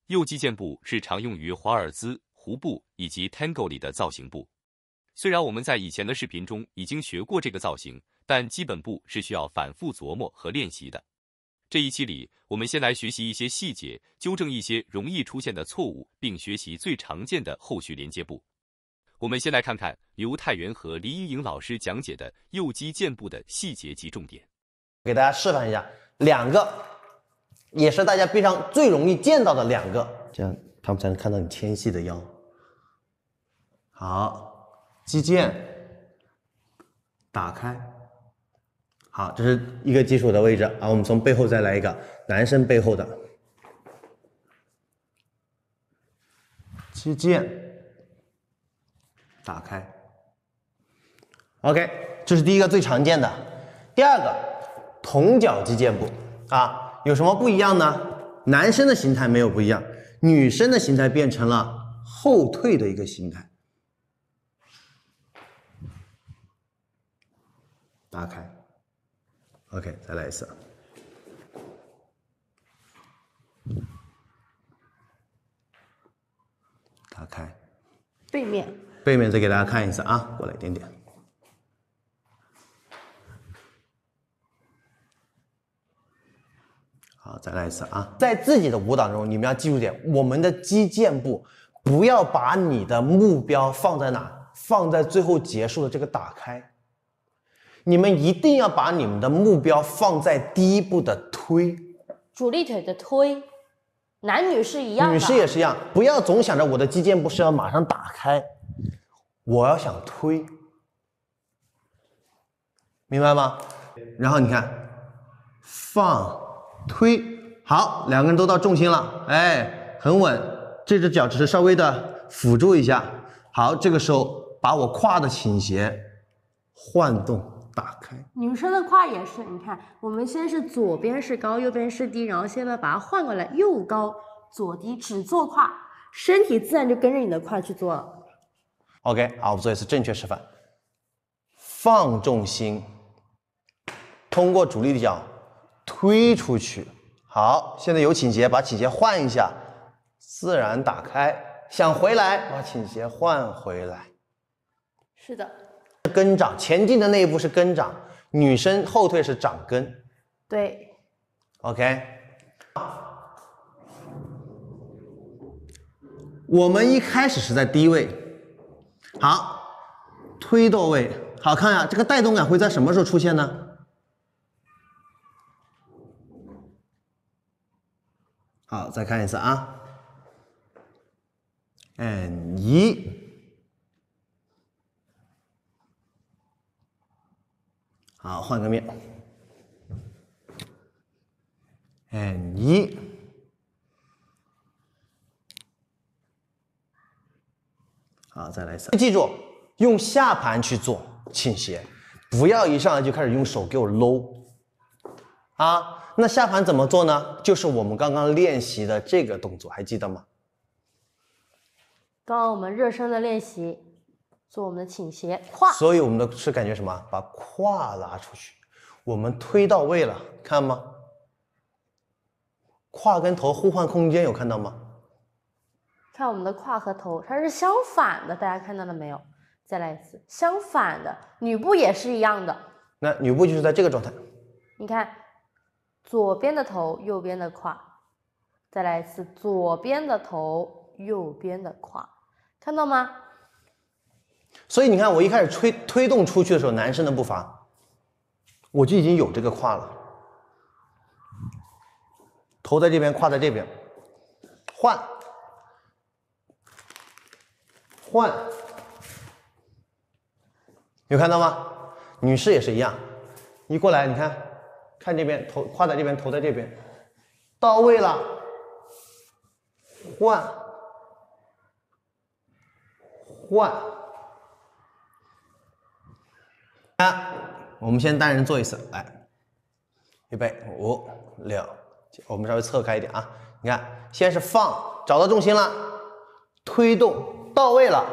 右肌腱部是常用于华尔兹、弧步以及 Tango 里的造型部。虽然我们在以前的视频中已经学过这个造型，但基本步是需要反复琢磨和练习的。这一期里，我们先来学习一些细节，纠正一些容易出现的错误，并学习最常见的后续连接步。我们先来看看刘太元和黎一颖老师讲解的右肌腱部的细节及重点。给大家示范一下两个，也是大家背上最容易见到的两个，这样他们才能看到你纤细的腰。好，肌腱打开。好，这是一个基础的位置啊。我们从背后再来一个，男生背后的肌腱打开。OK， 这是第一个最常见的。第二个，同脚肌腱部啊，有什么不一样呢？男生的形态没有不一样，女生的形态变成了后退的一个形态。打开。OK， 再来一次。打开。背面。背面再给大家看一次啊，过来一点点。好，再来一次啊！在自己的舞蹈中，你们要记住点，我们的肌腱部不要把你的目标放在哪，放在最后结束的这个打开。你们一定要把你们的目标放在第一步的推，主力腿的推，男女是一样的，女士也是一样，不要总想着我的肌腱部是要马上打开，我要想推，明白吗？然后你看，放。推好，两个人都到重心了，哎，很稳。这只脚只是稍微的辅助一下。好，这个时候把我胯的倾斜换动打开。女生的胯也是，你看，我们先是左边是高，右边是低，然后现在把它换过来，右高左低，只做胯，身体自然就跟着你的胯去做了。OK， 好，我们做一次正确示范。放重心，通过主力的脚。推出去，好，现在有倾斜，把倾斜换一下，自然打开，想回来，把倾斜换回来。是的，跟掌，前进的那一步是跟掌，女生后退是掌根。对 ，OK。我们一开始是在低位，好，推到位，好看呀，这个带动感会在什么时候出现呢？好，再看一次啊 ，N 1，好，换个面 ，N 1，好，再来一次。记住，用下盘去做倾斜，不要一上来就开始用手给我搂啊。那下盘怎么做呢？就是我们刚刚练习的这个动作，还记得吗？刚刚我们热身的练习，做我们的倾斜胯。所以我们的是感觉什么？把胯拉出去，我们推到位了，看吗？胯跟头互换空间，有看到吗？看我们的胯和头，它是相反的，大家看到了没有？再来一次，相反的，女部也是一样的。那女部就是在这个状态。你看。左边的头，右边的胯，再来一次，左边的头，右边的胯，看到吗？所以你看，我一开始推动出去的时候，男生的步伐，我就已经有这个胯了，头在这边，胯在这边，换，有看到吗？女士也是一样，一过来，你看。看这边，头胯在这边，头在这边，到位了，换，我们先单人做一次，来，预备，5、6，我们稍微侧开一点啊。你看，先是放，找到重心了，推动到位了，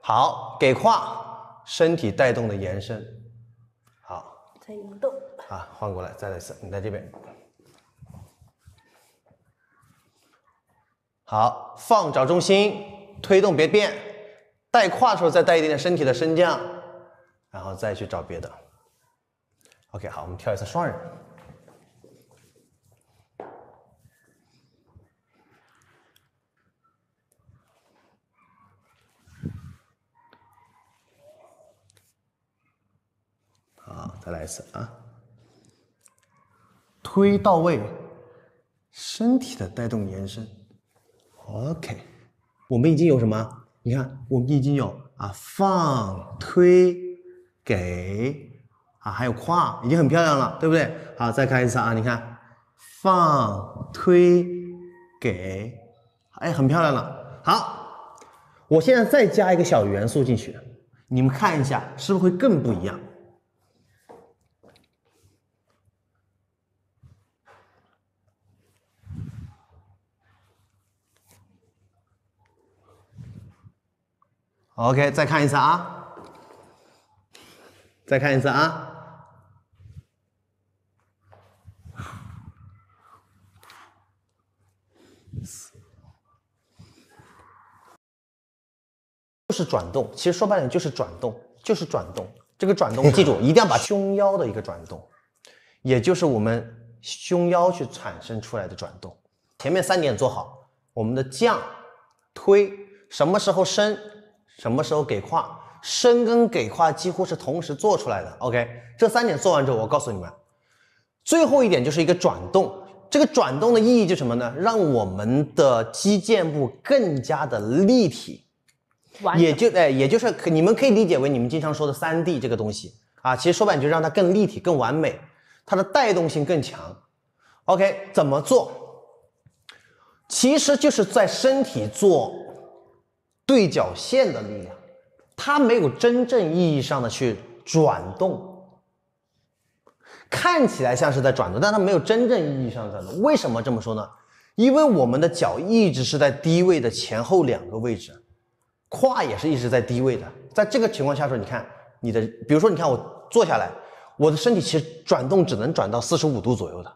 好，给胯，身体带动的延伸，好，再移动。啊，换过来，再来一次，你在这边。好，放找重心，推动别变，带胯的时候再带一点点身体的升降，然后再去找别的。OK， 好，我们跳一次双人。好，再来一次啊，推到位，身体的带动延伸。OK， 我们已经有什么？你看，我们已经有啊，放、推、给啊，还有胯，已经很漂亮了，对不对？好，再看一次啊，你看，放、推、给，哎，很漂亮了。好，我现在再加一个小元素进去，你们看一下，是不是会更不一样？OK， 再看一次啊，再看一次啊。就是转动，其实说白了就是转动，就是转动。这个转动记住，一定要把胸腰的一个转动，也就是我们胸腰去产生出来的转动。前面3点做好，我们的降、推，什么时候伸？什么时候给胯？伸跟给胯几乎是同时做出来的。OK， 这3点做完之后，我告诉你们，最后一点就是一个转动。这个转动的意义就是什么呢？让我们的肌腱部更加的立体，也就是你们可以理解为你们经常说的3D 这个东西啊。其实说白了就是让它更立体、更完美，它的带动性更强。OK， 怎么做？其实就是在身体做对角线的力量，它没有真正意义上的去转动，看起来像是在转动，但它没有真正意义上的转动。为什么这么说呢？因为我们的脚一直是在低位的前后2个位置，胯也是一直在低位的。在这个情况下说，你看你的，比如说你看我坐下来，我的身体其实转动只能转到45度左右的。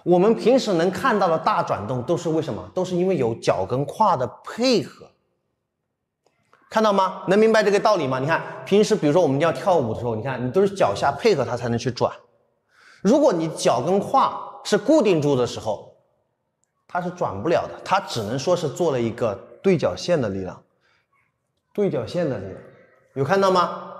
我们平时能看到的大转动都是为什么？都是因为有脚跟胯的配合。看到吗？能明白这个道理吗？你看平时比如说我们要跳舞的时候，你看你都是脚下配合它才能去转。如果你脚跟胯是固定住的时候，它是转不了的，它只能说是做了一个对角线的力量。对角线的力量，有看到吗？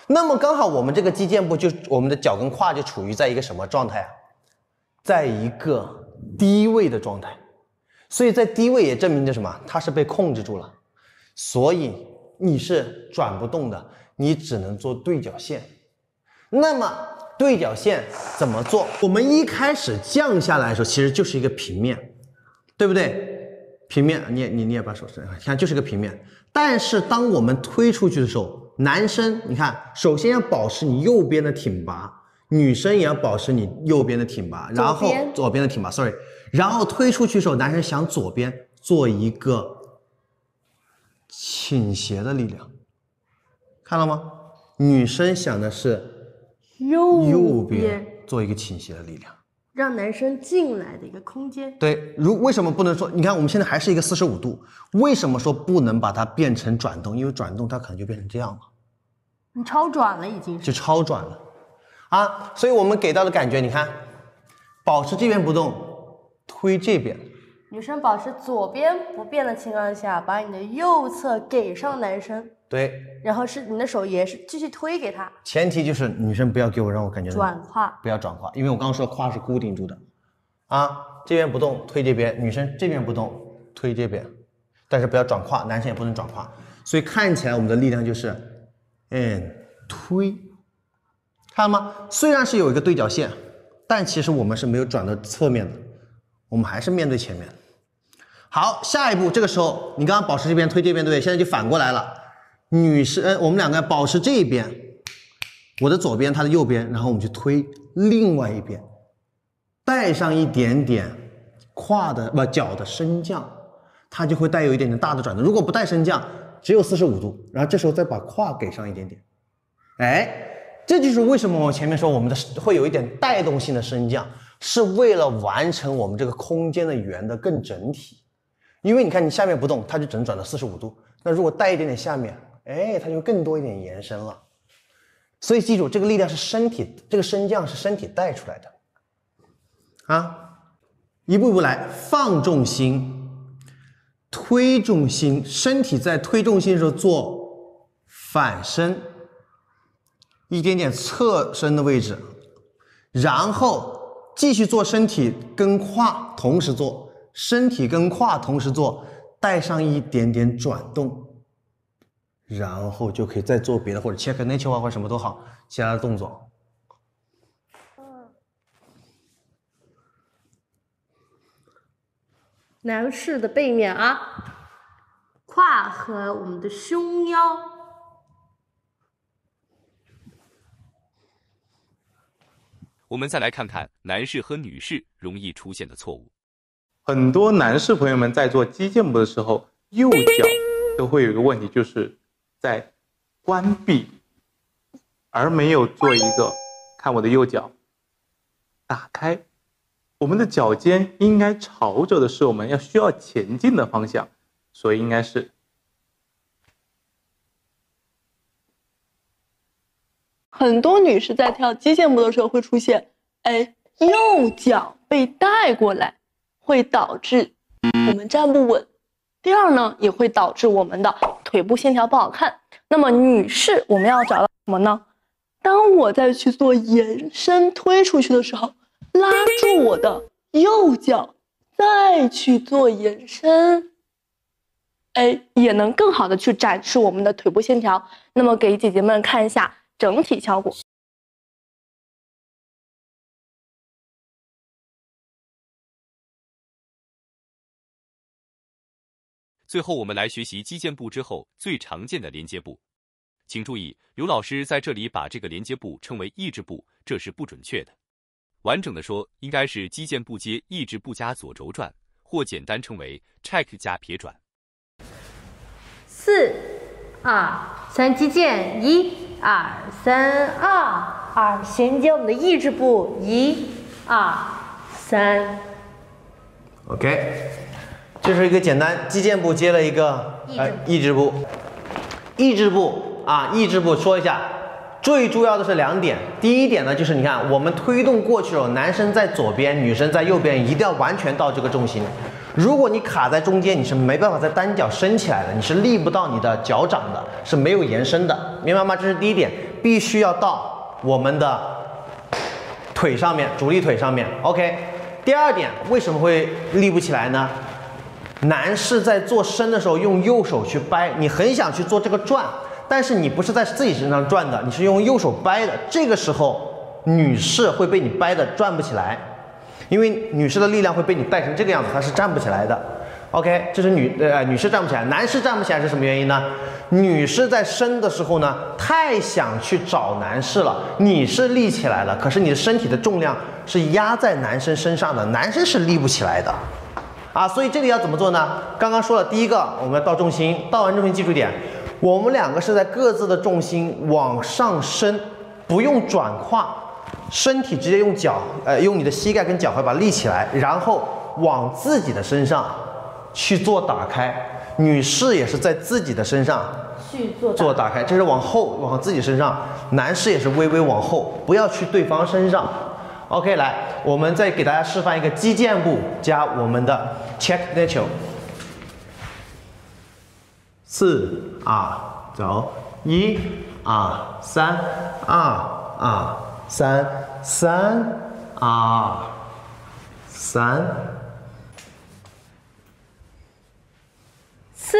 那么刚好我们这个肌腱部我们的脚跟胯就处于在一个什么状态啊？在一个低位的状态。所以在低位也证明着什么？它是被控制住了。所以你是转不动的，你只能做对角线。那么对角线怎么做？我们一开始降下来的时候，其实就是一个平面，对不对？平面，你也把手伸，看就是个平面。但是当我们推出去的时候，男生你看，首先要保持你右边的挺拔，女生也要保持你右边的挺拔，然后左边的挺拔 ，sorry， 然后推出去的时候，男生想左边做一个倾斜的力量，看到吗？女生想的是右边做一个倾斜的力量，让男生进来的一个空间。对，为什么不能说？你看我们现在还是一个45度，为什么说不能把它变成转动？因为转动它可能就变成这样了，你超转了已经是，就超转了啊！所以我们给到的感觉，你看，保持这边不动，推这边。女生保持左边不变的情况下，把你的右侧给上男生，对，然后是你的手也是继续推给他，前提就是女生不要给我让我感觉转胯，不要转胯，因为我刚刚说胯是固定住的啊，这边不动推这边，女生这边不动推这边，但是不要转胯，男生也不能转胯，所以看起来我们的力量就是推，看到吗？虽然是有一个对角线，但其实我们是没有转到侧面的，我们还是面对前面。好，下一步，这个时候你刚刚保持这边推这边，对不对？现在就反过来了，女生，我们两个保持这一边，我的左边，她的右边，然后我们去推另外一边，带上一点点胯的脚的升降，它就会带有一点点大的转动。如果不带升降，只有45度，然后这时候再把胯给上一点点，哎，这就是为什么我前面说我们的会有一点带动性的升降，是为了完成我们这个空间的圆的更整体。因为你看你下面不动，它就只能转到45度。那如果带一点点下面，哎，它就更多一点延伸了。所以记住，这个力量是身体，这个升降是身体带出来的。啊，一步一步来，放重心，推重心，身体在推重心的时候做反身，一点点侧身的位置，然后继续做身体跟胯同时做，身体跟胯同时做，带上一点点转动，然后就可以再做别的，或者 check nature 啊，或者什么都好，其他的动作。男士的背面啊，胯和我们的胸腰。我们再来看看男士和女士容易出现的错误。很多男士朋友们在做击剑步的时候，右脚都会有一个问题，就是在关闭，而没有做一个看我的右脚打开。我们的脚尖应该朝着的是我们需要前进的方向，所以应该是很多女士在跳击剑步的时候会出现，右脚被带过来，会导致我们站不稳。第二呢，也会导致我们的腿部线条不好看。那么女士，我们要找到什么呢？当我再去做延伸推出去的时候，拉住我的右脚，再去做延伸，也能更好的去展示我们的腿部线条。那么给姐姐们看一下整体效果。最后我们来学习击剑步之后最常见的连接步。请注意，刘老师在这里把这个连接步称为抑制步，这是不准确的。完整的说，应该是击剑步接抑制步加左轴转，或简单称为 check 加撇转。4、2、3击剑，1、2、3、2、2，衔接我们的抑制步，1、2、3。OK， 这是一个简单击剑步接了一个抑制步。抑制步说一下。最重要的是2点，第一点呢，就是你看我们推动过去了，男生在左边，女生在右边，一定要完全到这个重心。如果你卡在中间，你是没办法在单脚升起来的，你是立不到你的脚掌的，是没有延伸的，明白吗？这是第一点，必须要到我们的腿上面，主力腿上面。OK， 第二点，为什么会立不起来呢？男士在做伸的时候用右手去掰，你很想去做这个转。但是你不是在自己身上转的，你是用右手掰的。这个时候，女士会被你掰的转不起来，因为女士的力量会被你带成这个样子，她是站不起来的。OK， 这是女士站不起来，男士站不起来是什么原因呢？女士在伸的时候呢，太想去找男士了，你是立起来了，可是你的身体的重量是压在男生身上的，男生是立不起来的。所以这里要怎么做呢？刚刚说了，第一个我们要到重心，到完重心记住点。我们2个是在各自的重心往上升，不用转胯，身体直接用脚，用你的膝盖跟脚踝把它立起来，然后往自己的身上去做打开。女士也是在自己的身上去做打开，这是往后往自己身上，男士也是微微往后，不要去对方身上。OK， 来，我们再给大家示范一个击剑步加我们的 check nature。4、2，走，1、2、3、2、2、3、3、2、3。4、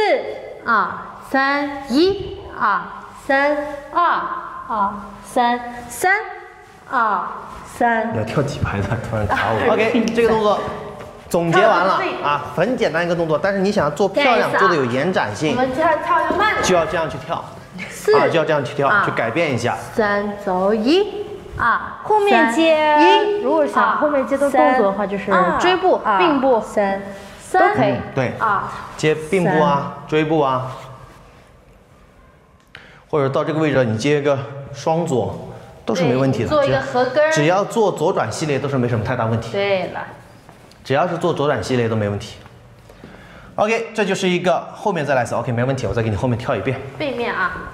2、3、1、2、3、2、2、3、3、2、3。你要跳几排的？突然卡我。OK， 这个动作总结完了很简单一个动作，但是你想要做漂亮，做的有延展性，我们跳一个慢的，就要这样去跳就要这样去跳，去改变一下。3走1、2，后面接1。如果想后面接的动作的话，就是追步、并步，3都可以。对，接并步追步或者到这个位置你接一个双左，都是没问题的。做一个合跟，只要做左转系列都是没什么太大问题。对了。只要是做左转系列都没问题。OK， 这就是一个后面再来一次。OK， 没问题，我再给你后面跳一遍。背面啊。